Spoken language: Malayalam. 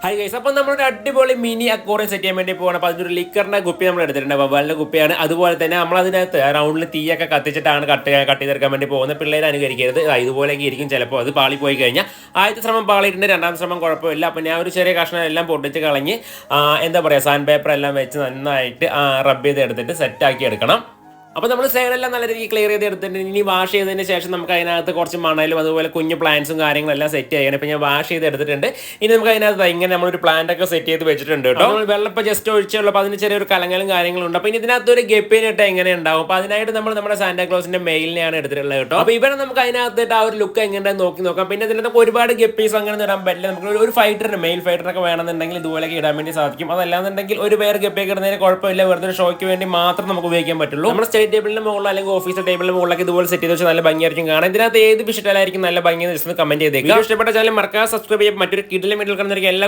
ഹായ് ഗൈസ്, അപ്പോൾ നമ്മളൊരു അടിപൊളി മിനി അക്വേറിയം സെറ്റ് ചെയ്യാൻ വേണ്ടി പോകണം. അപ്പോൾ അതിനൊരു ലിക്കറിൻ്റെ കുപ്പി നമ്മൾ എടുത്തിട്ടുണ്ട്, വവ്വാലിൻ്റെ കുപ്പിയാണ്. അതുപോലെ തന്നെ നമ്മൾ അതിനകത്ത് റൗണ്ടിൽ തീയൊക്കെ കത്തിച്ചിട്ടാണ് കട്ട് ചെയ്തെടുക്കാൻ വേണ്ടി പോകുന്നത്. പിള്ളേരെ അനുകരിക്കരുത്, ഇതുപോലെയൊക്കെ ഇരിക്കും. ചിലപ്പോൾ അത് പാളി പോയി കഴിഞ്ഞാൽ ആദ്യത്തെ ശ്രമം പാളിയിട്ടുണ്ട്, രണ്ടാമത്തെ ശ്രമം കുഴപ്പമില്ല. അപ്പോൾ ഞാൻ ഒരു ചെറിയ കഷ്ണം എല്ലാം പൊട്ടിച്ച് കളഞ്ഞ് എന്താ പറയുക, സാൻഡ് പേപ്പർ എല്ലാം വെച്ച് നന്നായിട്ട് റബ്ബ് ചെയ്ത് എടുത്തിട്ട് സെറ്റാക്കി എടുക്കണം. അപ്പോൾ നമ്മൾ സൈഡെല്ലാം നല്ല രീതിയിൽ ക്ലിയർ ചെയ്ത് എടുത്തിട്ട് ഇനി വാഷ് ചെയ്തതിന് ശേഷം നമുക്ക് അതിനകത്ത് കുറച്ച് മണലും അതുപോലെ കുഞ്ഞു പ്ലാന്റ്സും കാര്യങ്ങളെല്ലാം സെറ്റ് ചെയ്യണം. ഇപ്പോൾ ഞാൻ വാഷ് ചെയ്ത് എടുത്തിട്ടുണ്ട്. ഇനി നമുക്ക് അതിനകത്ത് ഇങ്ങനെ നമ്മളൊരു പ്ലാന്റ് ഒക്കെ സെറ്റ് ചെയ്ത് വെച്ചിട്ടുണ്ട് കേട്ടോ. നമ്മൾ വെള്ളപ്പോൾ ജസ്റ്റ് ഒഴിച്ചുള്ളപ്പോൾ അതിന് ചെറിയൊരു കലങ്ങളും കാര്യങ്ങളും ഉണ്ട്. അപ്പോൾ ഇനി ഇതിനകത്ത് ഒരു ഗപ്പിനിട്ട് എങ്ങനെ ഉണ്ടാവും. അപ്പോൾ അതിനായിട്ട് നമ്മൾ നമ്മുടെ സാന്റാക്ലോസിന്റെ മെയിലിനെയാണ് എടുത്തിട്ടുള്ളത് കേട്ടോ. അപ്പോൾ ഇവിടെ നമുക്ക് അതിനകത്തിട്ട് ആ ഒരു ലുക്ക് എങ്ങനെ നോക്കി നോക്കാം. പിന്നെ ഇതിനകത്ത് ഒരുപാട് ഗപ്പീസ് അങ്ങനെ ഇടാൻ പറ്റില്ല. നമുക്ക് ഒരു ഫൈറ്ററിന് മെയിൽ ഫൈറ്ററൊക്കെ വേണമെന്നുണ്ടെങ്കിൽ ഇതുപോലെയൊക്കെ ഇടാൻ വേണ്ടി സാധിക്കും. അതല്ലാന്നുണ്ടെങ്കിൽ ഒരു പേർ ഗപ്പിയൊക്കെ ഇടുന്നതിന് കുഴപ്പമില്ല, വെറുതെ ഷോയ്ക്ക് വേണ്ടി മാത്രം നമുക്ക് ഉപയോഗിക്കാൻ പറ്റുള്ളൂ. നമ്മൾ ടേബിളിന്റെ മുകളിൽ അല്ലെങ്കിൽ ഓഫീസർ ടേബിളിന്റെ മുകളിലൊക്കെ ഇതുപോലെ സെറ്റ് ചെയ്ത് വെച്ചാൽ നല്ല ഭംഗിയായിരിക്കും കാണാൻ. ഇതിനകത്ത് ഏത് വിഷയത്തിലായിരിക്കും നല്ല ഭംഗി ജസ്റ്റ് കമന്റ് ചെയ്തേക്കുക. ഇഷ്ടപ്പെട്ട ചാനൽ മറക്കാതെ സബ്സ്ക്രൈബ് ചെയ്യാൻ. മറ്റൊരു കിടിലം വീട്ടിൽ കാണുന്നവർക്ക് എല്ലാ